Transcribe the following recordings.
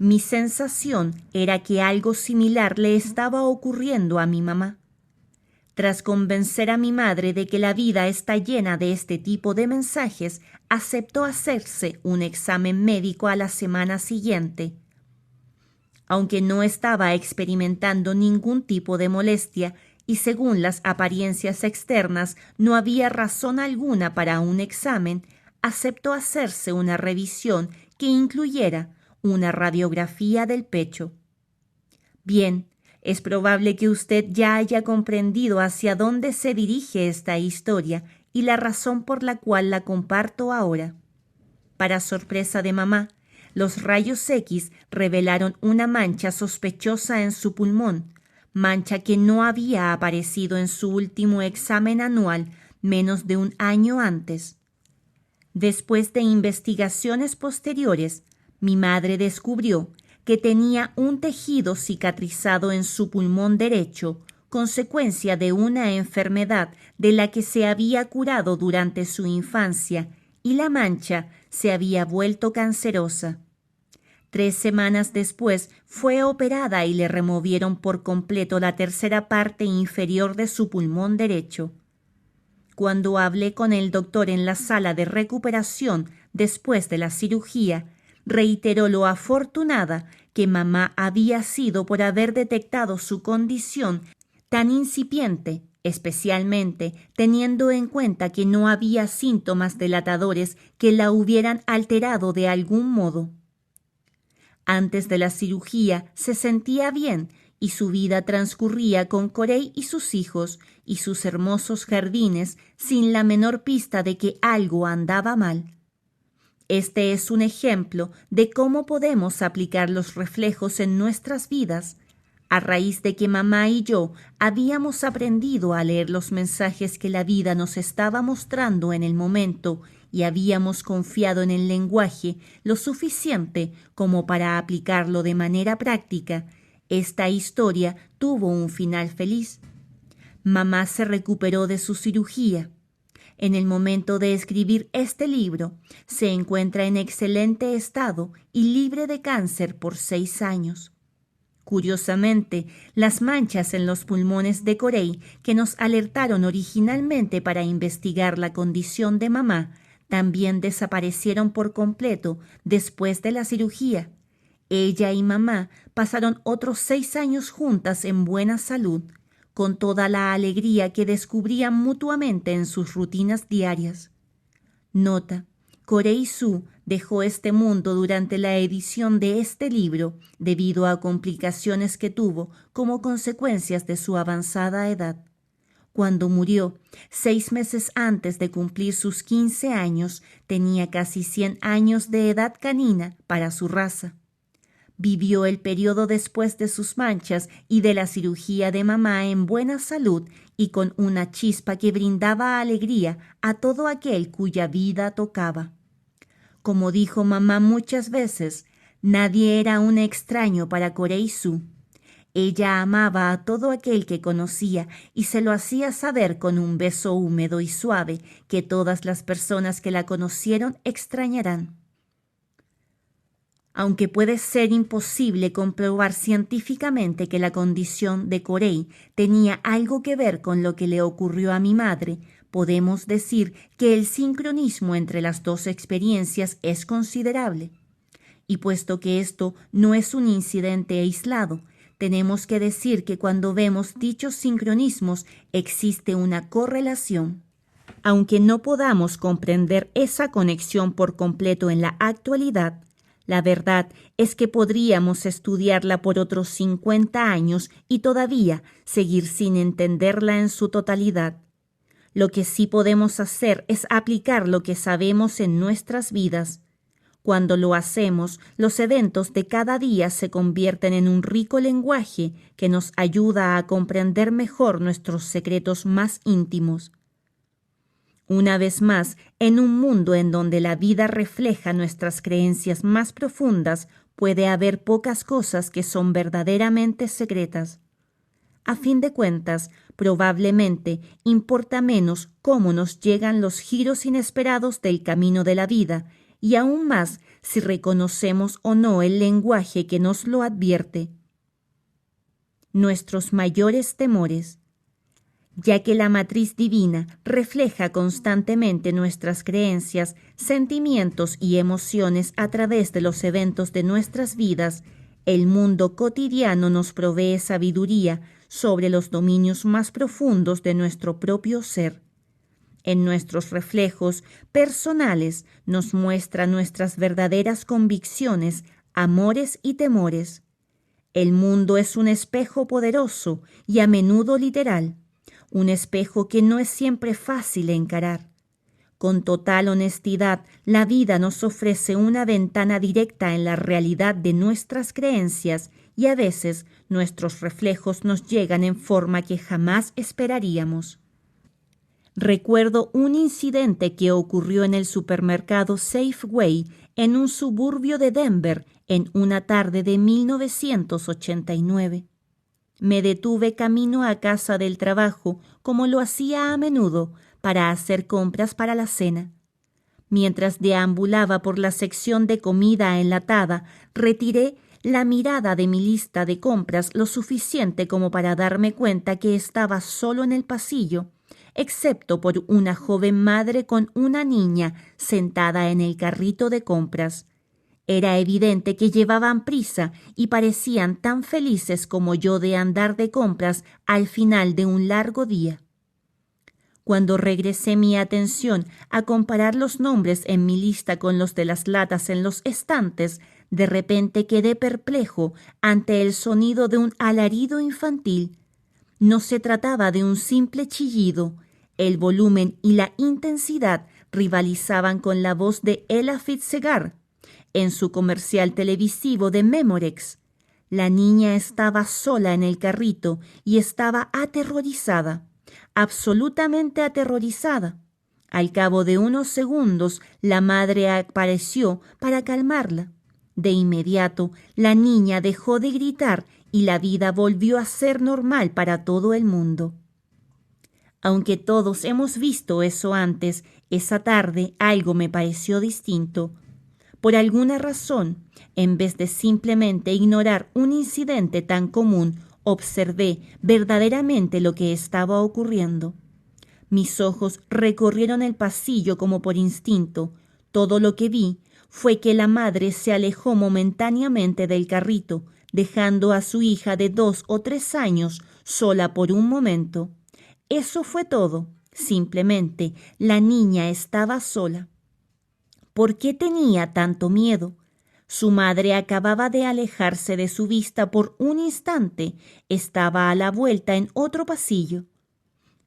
Mi sensación era que algo similar le estaba ocurriendo a mi mamá. Tras convencer a mi madre de que la vida está llena de este tipo de mensajes, aceptó hacerse un examen médico a la semana siguiente. Aunque no estaba experimentando ningún tipo de molestia y según las apariencias externas no había razón alguna para un examen, aceptó hacerse una revisión que incluyera una radiografía del pecho. Bien, es probable que usted ya haya comprendido hacia dónde se dirige esta historia y la razón por la cual la comparto ahora. Para sorpresa de mamá, los rayos X revelaron una mancha sospechosa en su pulmón, mancha que no había aparecido en su último examen anual menos de un año antes. Después de investigaciones posteriores, mi madre descubrió que tenía un tejido cicatrizado en su pulmón derecho, consecuencia de una enfermedad de la que se había curado durante su infancia, y la mancha se había vuelto cancerosa. 3 semanas después fue operada y le removieron por completo la tercera parte inferior de su pulmón derecho. Cuando hablé con el doctor en la sala de recuperación después de la cirugía, reiteró lo afortunada que mamá había sido por haber detectado su condición tan incipiente, especialmente teniendo en cuenta que no había síntomas delatadores que la hubieran alterado de algún modo. Antes de la cirugía se sentía bien y su vida transcurría con Corey y sus hijos y sus hermosos jardines sin la menor pista de que algo andaba mal. Este es un ejemplo de cómo podemos aplicar los reflejos en nuestras vidas, a raíz de que mamá y yo habíamos aprendido a leer los mensajes que la vida nos estaba mostrando en el momento y habíamos confiado en el lenguaje lo suficiente como para aplicarlo de manera práctica. Esta historia tuvo un final feliz. Mamá se recuperó de su cirugía. En el momento de escribir este libro, se encuentra en excelente estado y libre de cáncer por 6 años. Curiosamente, las manchas en los pulmones de Corey, que nos alertaron originalmente para investigar la condición de mamá, también desaparecieron por completo después de la cirugía. Ella y mamá pasaron otros 6 años juntas en buena salud, con toda la alegría que descubrían mutuamente en sus rutinas diarias. Nota: Corey Su dejó este mundo durante la edición de este libro debido a complicaciones que tuvo como consecuencias de su avanzada edad. Cuando murió, 6 meses antes de cumplir sus 15 años, tenía casi 100 años de edad canina para su raza. Vivió el periodo después de sus manchas y de la cirugía de mamá en buena salud y con una chispa que brindaba alegría a todo aquel cuya vida tocaba. Como dijo mamá muchas veces, nadie era un extraño para Corey Su. Ella amaba a todo aquel que conocía y se lo hacía saber con un beso húmedo y suave que todas las personas que la conocieron extrañarán. Aunque puede ser imposible comprobar científicamente que la condición de Corey tenía algo que ver con lo que le ocurrió a mi madre, podemos decir que el sincronismo entre las dos experiencias es considerable. Y puesto que esto no es un incidente aislado, tenemos que decir que cuando vemos dichos sincronismos existe una correlación. Aunque no podamos comprender esa conexión por completo en la actualidad, la verdad es que podríamos estudiarla por otros 50 años y todavía seguir sin entenderla en su totalidad. Lo que sí podemos hacer es aplicar lo que sabemos en nuestras vidas. Cuando lo hacemos, los eventos de cada día se convierten en un rico lenguaje que nos ayuda a comprender mejor nuestros secretos más íntimos. Una vez más, en un mundo en donde la vida refleja nuestras creencias más profundas, puede haber pocas cosas que son verdaderamente secretas. A fin de cuentas, probablemente importa menos cómo nos llegan los giros inesperados del camino de la vida, y aún más si reconocemos o no el lenguaje que nos lo advierte. Nuestros mayores temores. Ya que la matriz divina refleja constantemente nuestras creencias, sentimientos y emociones a través de los eventos de nuestras vidas, el mundo cotidiano nos provee sabiduría sobre los dominios más profundos de nuestro propio ser. En nuestros reflejos personales nos muestra nuestras verdaderas convicciones, amores y temores. El mundo es un espejo poderoso y a menudo literal, un espejo que no es siempre fácil encarar. Con total honestidad, la vida nos ofrece una ventana directa en la realidad de nuestras creencias y a veces nuestros reflejos nos llegan en forma que jamás esperaríamos. Recuerdo un incidente que ocurrió en el supermercado Safeway en un suburbio de Denver en una tarde de 1989. Me detuve camino a casa del trabajo, como lo hacía a menudo, para hacer compras para la cena. Mientras deambulaba por la sección de comida enlatada, retiré la mirada de mi lista de compras lo suficiente como para darme cuenta que estaba solo en el pasillo, excepto por una joven madre con una niña sentada en el carrito de compras. Era evidente que llevaban prisa y parecían tan felices como yo de andar de compras al final de un largo día. Cuando regresé mi atención a comparar los nombres en mi lista con los de las latas en los estantes, de repente quedé perplejo ante el sonido de un alarido infantil. No se trataba de un simple chillido. El volumen y la intensidad rivalizaban con la voz de Ella Fitzgerald en su comercial televisivo de Memorex. La niña estaba sola en el carrito y estaba aterrorizada, absolutamente aterrorizada. Al cabo de unos segundos, la madre apareció para calmarla. De inmediato, la niña dejó de gritar y la vida volvió a ser normal para todo el mundo. Aunque todos hemos visto eso antes, esa tarde algo me pareció distinto. Por alguna razón, en vez de simplemente ignorar un incidente tan común, observé verdaderamente lo que estaba ocurriendo. Mis ojos recorrieron el pasillo como por instinto. Todo lo que vi fue que la madre se alejó momentáneamente del carrito, dejando a su hija de 2 o 3 años sola por un momento. Eso fue todo. Simplemente la niña estaba sola. ¿Por qué tenía tanto miedo? Su madre acababa de alejarse de su vista por un instante. Estaba a la vuelta en otro pasillo.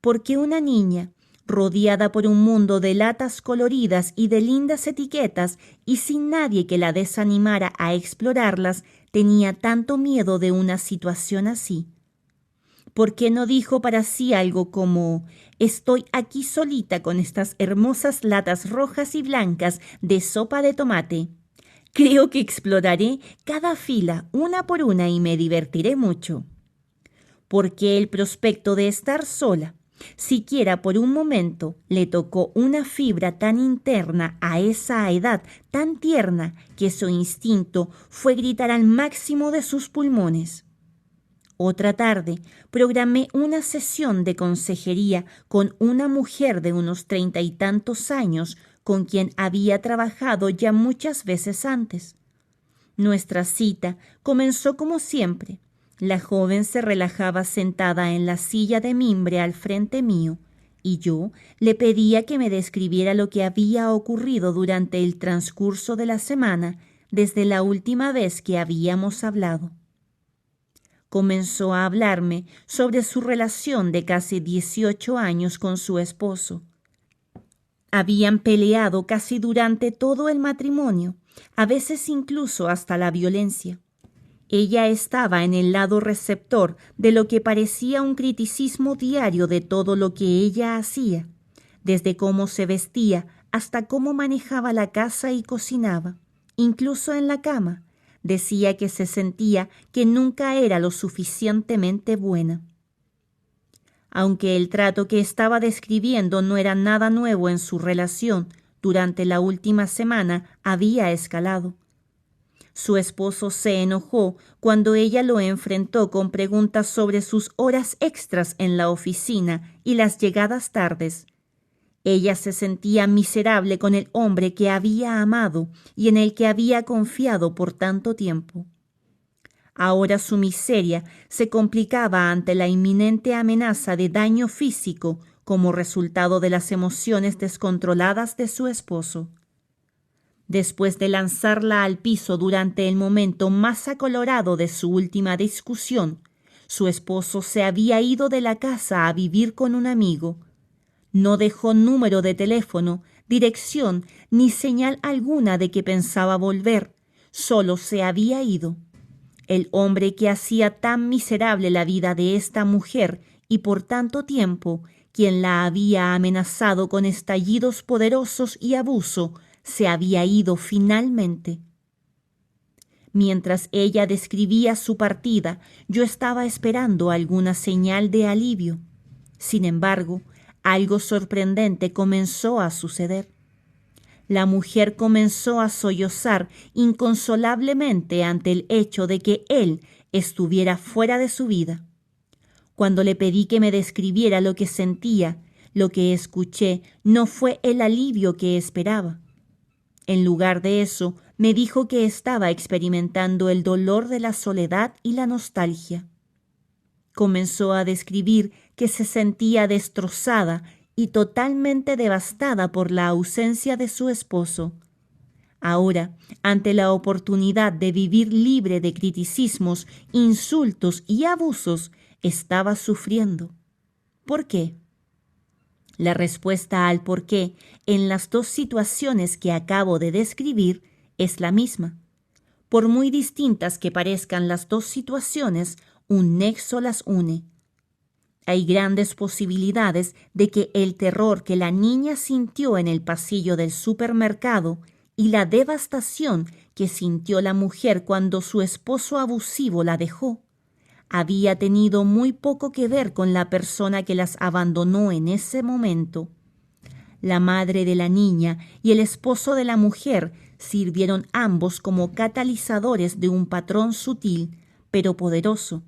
¿Por qué una niña, rodeada por un mundo de latas coloridas y de lindas etiquetas y sin nadie que la desanimara a explorarlas, tenía tanto miedo de una situación así? ¿Por qué no dijo para sí algo como: estoy aquí solita con estas hermosas latas rojas y blancas de sopa de tomate? Creo que exploraré cada fila una por una y me divertiré mucho. Porque el prospecto de estar sola, siquiera por un momento, le tocó una fibra tan interna a esa edad tan tierna que su instinto fue gritar al máximo de sus pulmones. Otra tarde, programé una sesión de consejería con una mujer de unos 30 y tantos años con quien había trabajado ya muchas veces antes. Nuestra cita comenzó como siempre. La joven se relajaba sentada en la silla de mimbre al frente mío, y yo le pedía que me describiera lo que había ocurrido durante el transcurso de la semana desde la última vez que habíamos hablado. Comenzó a hablarme sobre su relación de casi 18 años con su esposo. Habían peleado casi durante todo el matrimonio, a veces incluso hasta la violencia. Ella estaba en el lado receptor de lo que parecía un criticismo diario de todo lo que ella hacía, desde cómo se vestía hasta cómo manejaba la casa y cocinaba, incluso en la cama. Decía que se sentía que nunca era lo suficientemente buena. Aunque el trato que estaba describiendo no era nada nuevo en su relación, durante la última semana había escalado. Su esposo se enojó cuando ella lo enfrentó con preguntas sobre sus horas extras en la oficina y las llegadas tardes. Ella se sentía miserable con el hombre que había amado y en el que había confiado por tanto tiempo. Ahora su miseria se complicaba ante la inminente amenaza de daño físico como resultado de las emociones descontroladas de su esposo. Después de lanzarla al piso durante el momento más acolorado de su última discusión, su esposo se había ido de la casa a vivir con un amigo. No dejó número de teléfono, dirección ni señal alguna de que pensaba volver. Solo se había ido. El hombre que hacía tan miserable la vida de esta mujer y por tanto tiempo, quien la había amenazado con estallidos poderosos y abuso, se había ido finalmente. Mientras ella describía su partida, yo estaba esperando alguna señal de alivio. Sin embargo, algo sorprendente comenzó a suceder. La mujer comenzó a sollozar inconsolablemente ante el hecho de que él estuviera fuera de su vida. Cuando le pedí que me describiera lo que sentía, lo que escuché no fue el alivio que esperaba. En lugar de eso, me dijo que estaba experimentando el dolor de la soledad y la nostalgia. Comenzó a describir que se sentía destrozada y totalmente devastada por la ausencia de su esposo. Ahora, ante la oportunidad de vivir libre de criticismos, insultos y abusos, estaba sufriendo. ¿Por qué? La respuesta al por qué en las dos situaciones que acabo de describir es la misma. Por muy distintas que parezcan las dos situaciones, un nexo las une. Hay grandes posibilidades de que el terror que la niña sintió en el pasillo del supermercado y la devastación que sintió la mujer cuando su esposo abusivo la dejó había tenido muy poco que ver con la persona que las abandonó en ese momento. La madre de la niña y el esposo de la mujer sirvieron ambos como catalizadores de un patrón sutil, pero poderoso,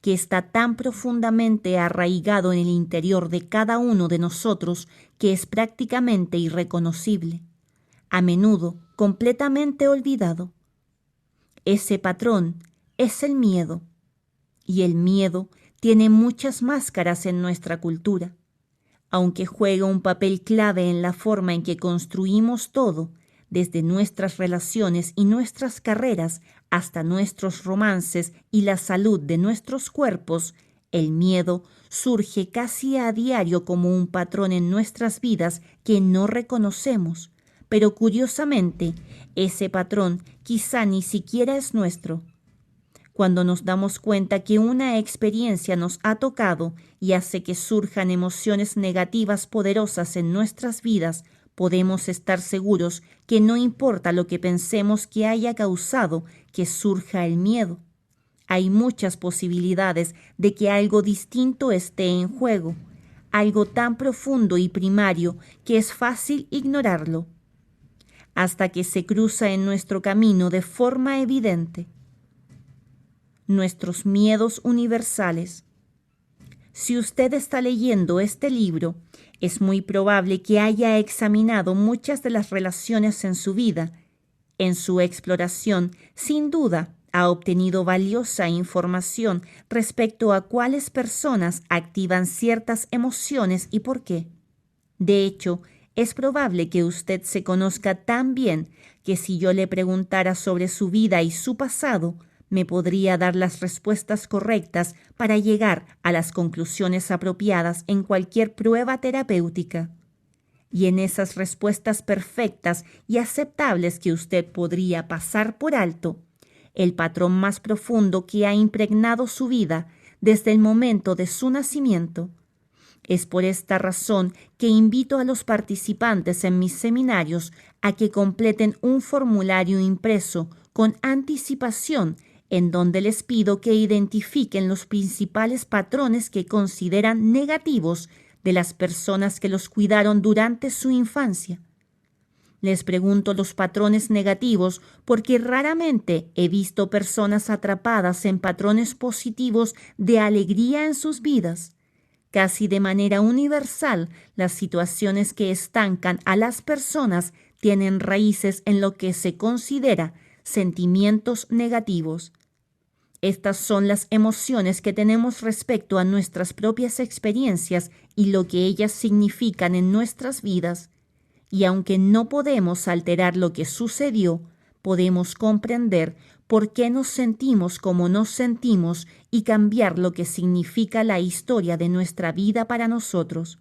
que está tan profundamente arraigado en el interior de cada uno de nosotros que es prácticamente irreconocible, a menudo completamente olvidado. Ese patrón es el miedo. Y el miedo tiene muchas máscaras en nuestra cultura. Aunque juega un papel clave en la forma en que construimos todo, desde nuestras relaciones y nuestras carreras hasta nuestros romances y la salud de nuestros cuerpos, el miedo surge casi a diario como un patrón en nuestras vidas que no reconocemos, pero curiosamente, ese patrón quizá ni siquiera es nuestro. Cuando nos damos cuenta que una experiencia nos ha tocado y hace que surjan emociones negativas poderosas en nuestras vidas, podemos estar seguros que no importa lo que pensemos que haya causado que surja el miedo. Hay muchas posibilidades de que algo distinto esté en juego, algo tan profundo y primario que es fácil ignorarlo, hasta que se cruza en nuestro camino de forma evidente. Nuestros miedos universales. Si usted está leyendo este libro, es muy probable que haya examinado muchas de las relaciones en su vida. En su exploración, sin duda, ha obtenido valiosa información respecto a cuáles personas activan ciertas emociones y por qué. De hecho, es probable que usted se conozca tan bien que si yo le preguntara sobre su vida y su pasado, me podría dar las respuestas correctas para llegar a las conclusiones apropiadas en cualquier prueba terapéutica. Y en esas respuestas perfectas y aceptables que usted podría pasar por alto, el patrón más profundo que ha impregnado su vida desde el momento de su nacimiento. Es por esta razón que invito a los participantes en mis seminarios a que completen un formulario impreso con anticipación en donde les pido que identifiquen los principales patrones que consideran negativos de las personas que los cuidaron durante su infancia. Les pregunto los patrones negativos porque raramente he visto personas atrapadas en patrones positivos de alegría en sus vidas. Casi de manera universal, las situaciones que estancan a las personas tienen raíces en lo que se considera sentimientos negativos. Estas son las emociones que tenemos respecto a nuestras propias experiencias y lo que ellas significan en nuestras vidas. Y aunque no podemos alterar lo que sucedió, podemos comprender por qué nos sentimos como nos sentimos y cambiar lo que significa la historia de nuestra vida para nosotros.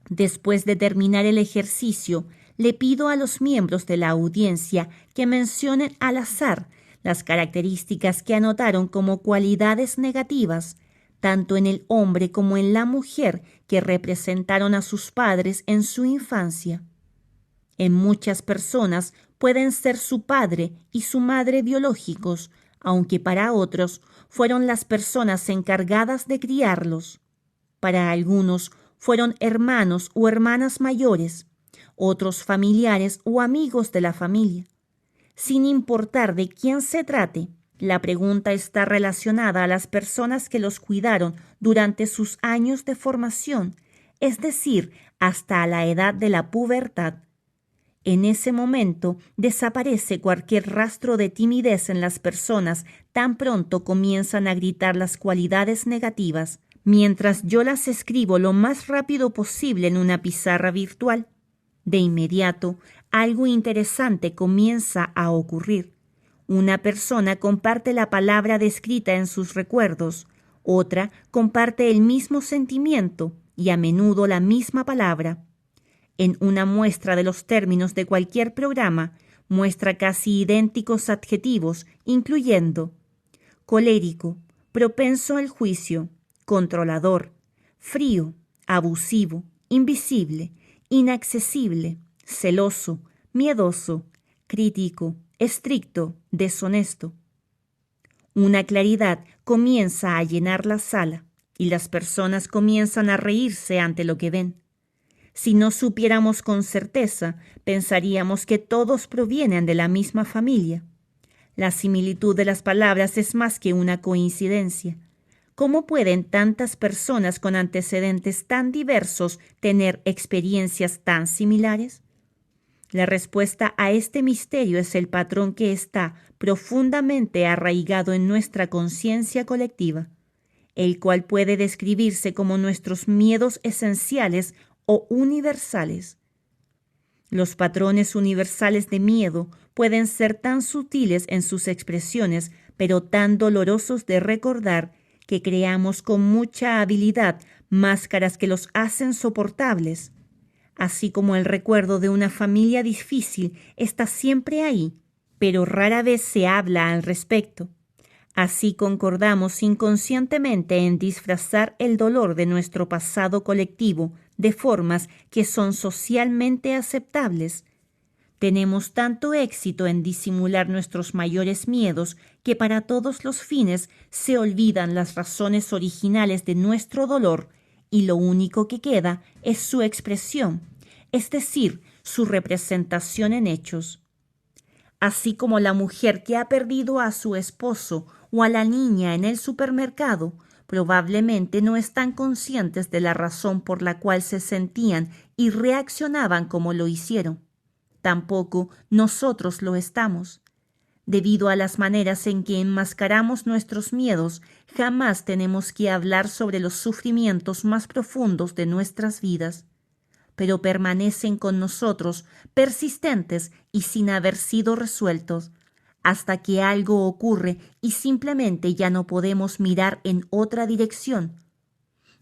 Después de terminar el ejercicio, le pido a los miembros de la audiencia que mencionen al azar las características que anotaron como cualidades negativas, tanto en el hombre como en la mujer que representaron a sus padres en su infancia. En muchas personas pueden ser su padre y su madre biológicos, aunque para otros fueron las personas encargadas de criarlos. Para algunos fueron hermanos o hermanas mayores, otros familiares o amigos de la familia. Sin importar de quién se trate, la pregunta está relacionada a las personas que los cuidaron durante sus años de formación, es decir, hasta la edad de la pubertad. En ese momento desaparece cualquier rastro de timidez en las personas tan pronto comienzan a gritar las cualidades negativas, mientras yo las escribo lo más rápido posible en una pizarra virtual. De inmediato, algo interesante comienza a ocurrir. Una persona comparte la palabra descrita en sus recuerdos, otra comparte el mismo sentimiento y a menudo la misma palabra. En una muestra de los términos de cualquier programa, muestra casi idénticos adjetivos, incluyendo colérico, propenso al juicio, controlador, frío, abusivo, invisible, inaccesible, celoso, miedoso, crítico, estricto, deshonesto. Una claridad comienza a llenar la sala y las personas comienzan a reírse ante lo que ven. Si no supiéramos con certeza, pensaríamos que todos provienen de la misma familia. La similitud de las palabras es más que una coincidencia. ¿Cómo pueden tantas personas con antecedentes tan diversos tener experiencias tan similares? La respuesta a este misterio es el patrón que está profundamente arraigado en nuestra conciencia colectiva, el cual puede describirse como nuestros miedos esenciales o universales. Los patrones universales de miedo pueden ser tan sutiles en sus expresiones, pero tan dolorosos de recordar, que creamos con mucha habilidad máscaras que los hacen soportables. Así como el recuerdo de una familia difícil está siempre ahí, pero rara vez se habla al respecto. Así concordamos inconscientemente en disfrazar el dolor de nuestro pasado colectivo de formas que son socialmente aceptables. Tenemos tanto éxito en disimular nuestros mayores miedos que para todos los fines se olvidan las razones originales de nuestro dolor y lo único que queda es su expresión, es decir, su representación en hechos. Así como la mujer que ha perdido a su esposo o a la niña en el supermercado probablemente no están conscientes de la razón por la cual se sentían y reaccionaban como lo hicieron. Tampoco nosotros lo estamos. Debido a las maneras en que enmascaramos nuestros miedos, jamás tenemos que hablar sobre los sufrimientos más profundos de nuestras vidas, pero permanecen con nosotros, persistentes y sin haber sido resueltos, hasta que algo ocurre y simplemente ya no podemos mirar en otra dirección.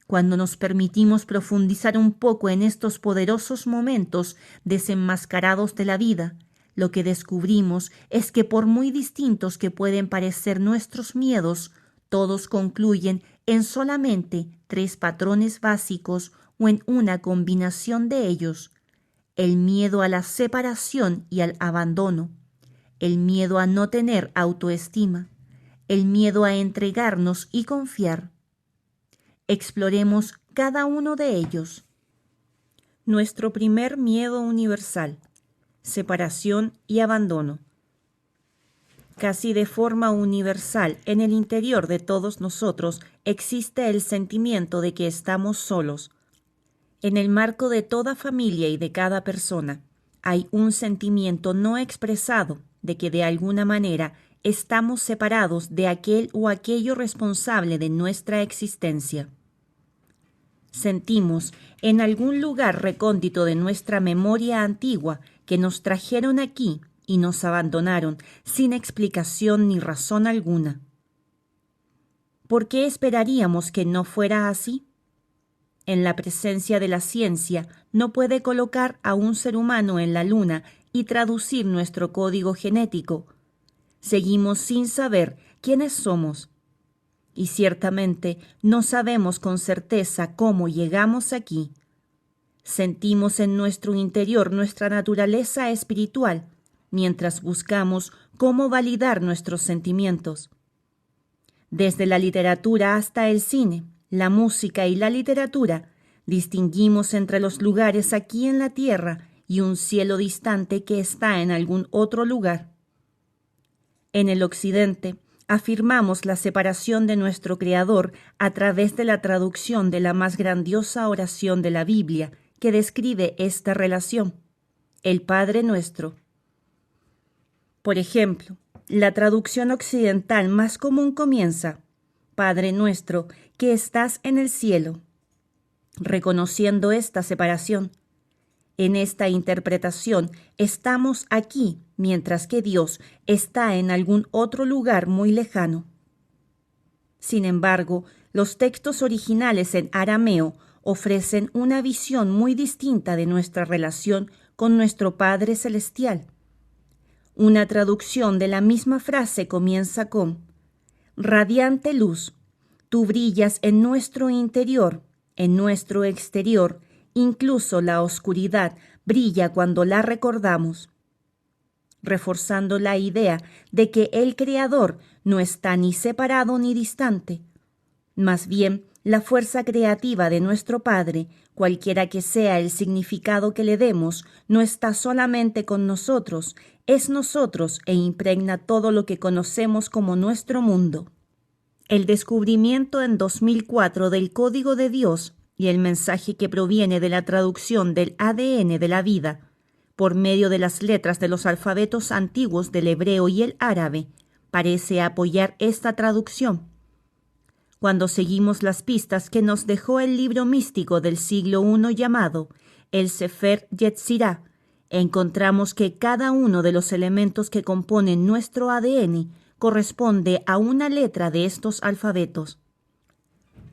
Cuando nos permitimos profundizar un poco en estos poderosos momentos desenmascarados de la vida, lo que descubrimos es que por muy distintos que pueden parecer nuestros miedos, todos concluyen en solamente 3 patrones básicos o en una combinación de ellos: el miedo a la separación y al abandono, el miedo a no tener autoestima, el miedo a entregarnos y confiar. Exploremos cada uno de ellos. Nuestro primer miedo universal, separación y abandono. Casi de forma universal, en el interior de todos nosotros existe el sentimiento de que estamos solos. En el marco de toda familia y de cada persona, hay un sentimiento no expresado de que de alguna manera estamos separados de aquel o aquello responsable de nuestra existencia. Sentimos en algún lugar recóndito de nuestra memoria antigua que nos trajeron aquí y nos abandonaron sin explicación ni razón alguna. ¿Por qué esperaríamos que no fuera así? En la presencia de la ciencia no puede colocar a un ser humano en la luna y traducir nuestro código genético. Seguimos sin saber quiénes somos. Y ciertamente no sabemos con certeza cómo llegamos aquí. Sentimos en nuestro interior nuestra naturaleza espiritual, mientras buscamos cómo validar nuestros sentimientos. Desde la literatura hasta el cine, la música y la literatura, distinguimos entre los lugares aquí en la tierra y un cielo distante que está en algún otro lugar. En el occidente, afirmamos la separación de nuestro Creador a través de la traducción de la más grandiosa oración de la Biblia que describe esta relación, el Padre Nuestro. Por ejemplo, la traducción occidental más común comienza, Padre Nuestro, que estás en el cielo, reconociendo esta separación. En esta interpretación estamos aquí, mientras que Dios está en algún otro lugar muy lejano. Sin embargo, los textos originales en arameo ofrecen una visión muy distinta de nuestra relación con nuestro Padre Celestial. Una traducción de la misma frase comienza con radiante luz, tú brillas en nuestro interior, en nuestro exterior, incluso la oscuridad brilla cuando la recordamos, reforzando la idea de que el Creador no está ni separado ni distante. Más bien, la fuerza creativa de nuestro Padre, cualquiera que sea el significado que le demos, no está solamente con nosotros, es nosotros e impregna todo lo que conocemos como nuestro mundo. El descubrimiento en 2004 del Código de Dios y el mensaje que proviene de la traducción del ADN de la vida, por medio de las letras de los alfabetos antiguos del hebreo y el árabe, parece apoyar esta traducción. Cuando seguimos las pistas que nos dejó el libro místico del siglo I llamado el Sefer Yetzirah, encontramos que cada uno de los elementos que componen nuestro ADN corresponde a una letra de estos alfabetos.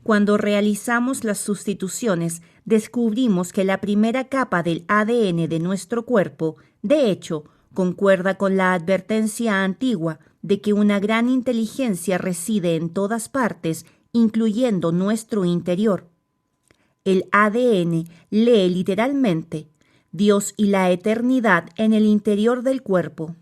Cuando realizamos las sustituciones, descubrimos que la primera capa del ADN de nuestro cuerpo, de hecho, concuerda con la advertencia antigua de que una gran inteligencia reside en todas partes, incluyendo nuestro interior. El ADN lee literalmente Dios y la eternidad en el interior del cuerpo.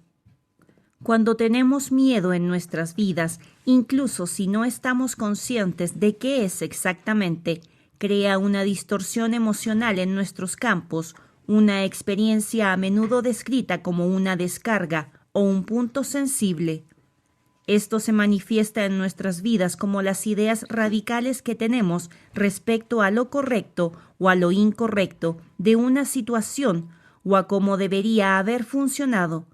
Cuando tenemos miedo en nuestras vidas, incluso si no estamos conscientes de qué es exactamente, crea una distorsión emocional en nuestros campos, una experiencia a menudo descrita como una descarga o un punto sensible. Esto se manifiesta en nuestras vidas como las ideas radicales que tenemos respecto a lo correcto o a lo incorrecto de una situación o a cómo debería haber funcionado.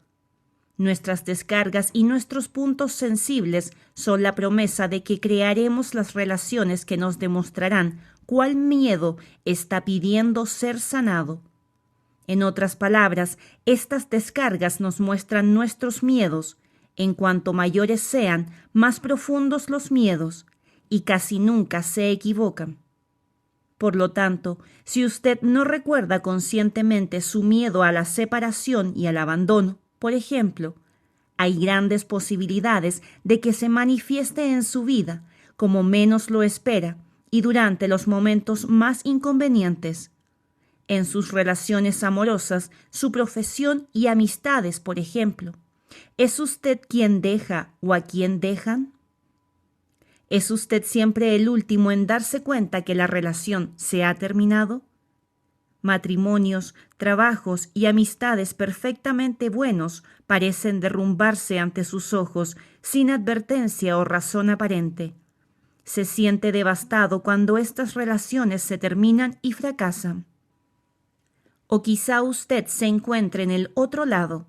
Nuestras descargas y nuestros puntos sensibles son la promesa de que crearemos las relaciones que nos demostrarán cuál miedo está pidiendo ser sanado. En otras palabras, estas descargas nos muestran nuestros miedos. En cuanto mayores sean, más profundos los miedos, y casi nunca se equivocan. Por lo tanto, si usted no recuerda conscientemente su miedo a la separación y al abandono, por ejemplo, hay grandes posibilidades de que se manifieste en su vida como menos lo espera y durante los momentos más inconvenientes. En sus relaciones amorosas, su profesión y amistades, por ejemplo. ¿Es usted quien deja o a quien dejan? ¿Es usted siempre el último en darse cuenta que la relación se ha terminado? Matrimonios, trabajos y amistades perfectamente buenos parecen derrumbarse ante sus ojos sin advertencia o razón aparente. Se siente devastado cuando estas relaciones se terminan y fracasan. O quizá usted se encuentre en el otro lado.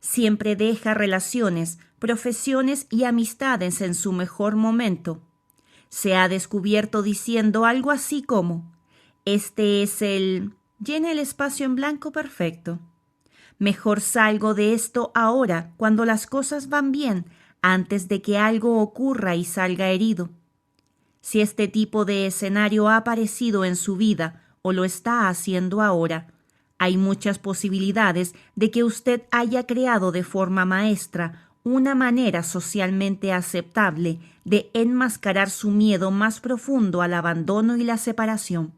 Siempre deja relaciones, profesiones y amistades en su mejor momento. Se ha descubierto diciendo algo así como: este es el... llene el espacio en blanco perfecto. Mejor salgo de esto ahora, cuando las cosas van bien, antes de que algo ocurra y salga herido. Si este tipo de escenario ha aparecido en su vida o lo está haciendo ahora, hay muchas posibilidades de que usted haya creado de forma maestra una manera socialmente aceptable de enmascarar su miedo más profundo al abandono y la separación.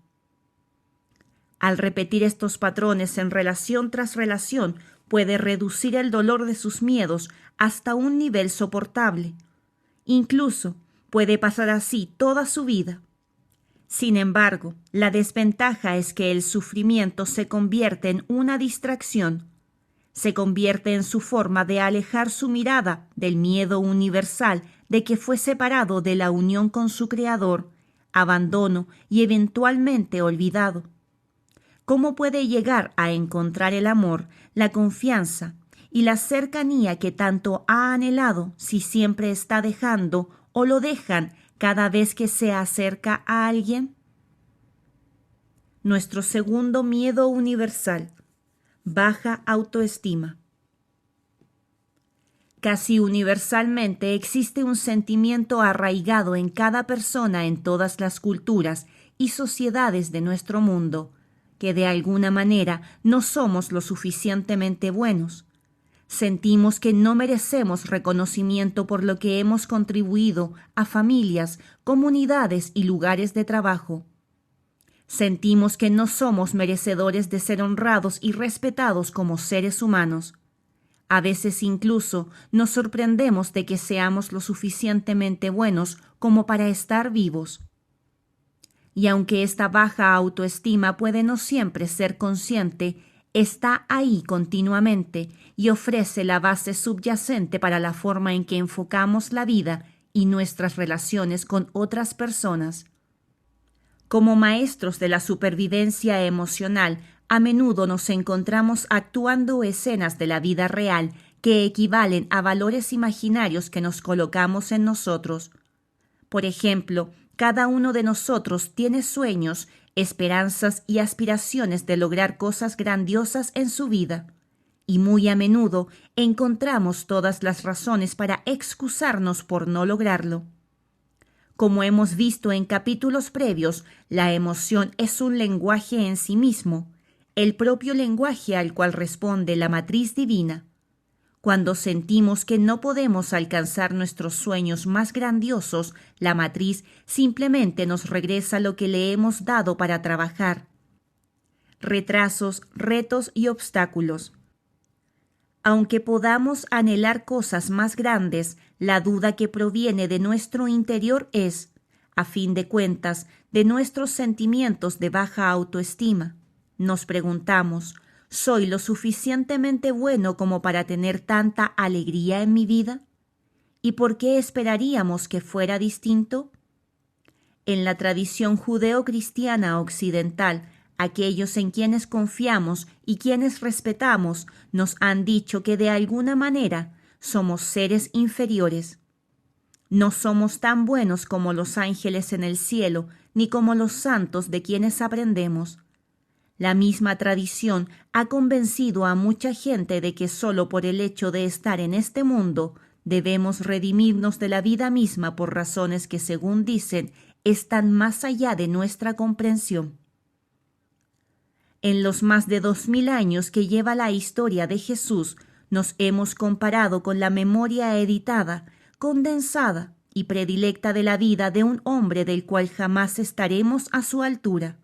Al repetir estos patrones en relación tras relación, puede reducir el dolor de sus miedos hasta un nivel soportable. Incluso puede pasar así toda su vida. Sin embargo, la desventaja es que el sufrimiento se convierte en una distracción. Se convierte en su forma de alejar su mirada del miedo universal de que fue separado de la unión con su Creador, abandono y eventualmente olvidado. ¿Cómo puede llegar a encontrar el amor, la confianza y la cercanía que tanto ha anhelado si siempre está dejando o lo dejan cada vez que se acerca a alguien? Nuestro segundo miedo universal: baja autoestima. Casi universalmente existe un sentimiento arraigado en cada persona en todas las culturas y sociedades de nuestro mundo, que de alguna manera no somos lo suficientemente buenos. Sentimos que no merecemos reconocimiento por lo que hemos contribuido a familias, comunidades y lugares de trabajo. Sentimos que no somos merecedores de ser honrados y respetados como seres humanos. A veces incluso nos sorprendemos de que seamos lo suficientemente buenos como para estar vivos. Y aunque esta baja autoestima puede no siempre ser consciente, está ahí continuamente y ofrece la base subyacente para la forma en que enfocamos la vida y nuestras relaciones con otras personas. Como maestros de la supervivencia emocional, a menudo nos encontramos actuando escenas de la vida real que equivalen a valores imaginarios que nos colocamos en nosotros. Por ejemplo, cada uno de nosotros tiene sueños, esperanzas y aspiraciones de lograr cosas grandiosas en su vida. Y muy a menudo encontramos todas las razones para excusarnos por no lograrlo. Como hemos visto en capítulos previos, la emoción es un lenguaje en sí mismo, el propio lenguaje al cual responde la matriz divina. Cuando sentimos que no podemos alcanzar nuestros sueños más grandiosos, la matriz simplemente nos regresa lo que le hemos dado para trabajar: retrasos, retos y obstáculos. Aunque podamos anhelar cosas más grandes, la duda que proviene de nuestro interior es, a fin de cuentas, de nuestros sentimientos de baja autoestima. Nos preguntamos: ¿soy lo suficientemente bueno como para tener tanta alegría en mi vida? ¿Y por qué esperaríamos que fuera distinto? En la tradición judeo-cristiana occidental, aquellos en quienes confiamos y quienes respetamos nos han dicho que de alguna manera somos seres inferiores. No somos tan buenos como los ángeles en el cielo, ni como los santos de quienes aprendemos. La misma tradición ha convencido a mucha gente de que solo por el hecho de estar en este mundo debemos redimirnos de la vida misma por razones que, según dicen, están más allá de nuestra comprensión. En los más de 2000 años que lleva la historia de Jesús, nos hemos comparado con la memoria editada, condensada y predilecta de la vida de un hombre del cual jamás estaremos a su altura.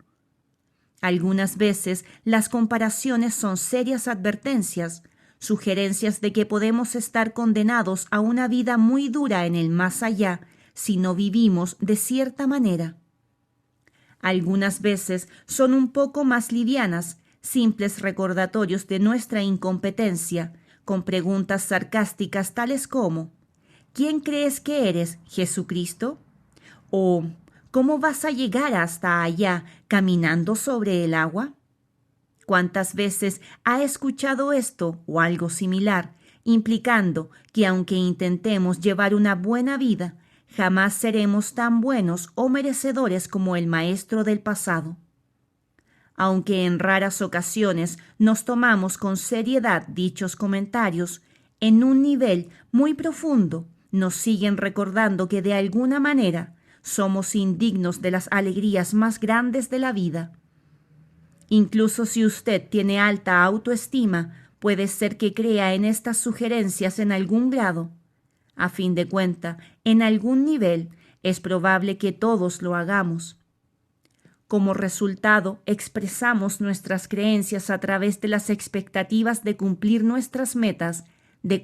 Algunas veces las comparaciones son serias advertencias, sugerencias de que podemos estar condenados a una vida muy dura en el más allá si no vivimos de cierta manera. Algunas veces son un poco más livianas, simples recordatorios de nuestra incompetencia, con preguntas sarcásticas tales como ¿quién crees que eres, Jesucristo? ¿O cómo vas a llegar hasta allá caminando sobre el agua? ¿Cuántas veces ha escuchado esto o algo similar, implicando que aunque intentemos llevar una buena vida, jamás seremos tan buenos o merecedores como el maestro del pasado? Aunque en raras ocasiones nos tomamos con seriedad dichos comentarios, en un nivel muy profundo nos siguen recordando que de alguna manera somos indignos de las alegrías más grandes de la vida. Incluso si usted tiene alta autoestima, puede ser que crea en estas sugerencias en algún grado. A fin de cuentas, en algún nivel, es probable que todos lo hagamos. Como resultado, expresamos nuestras creencias a través de las expectativas de cumplir nuestras metas, de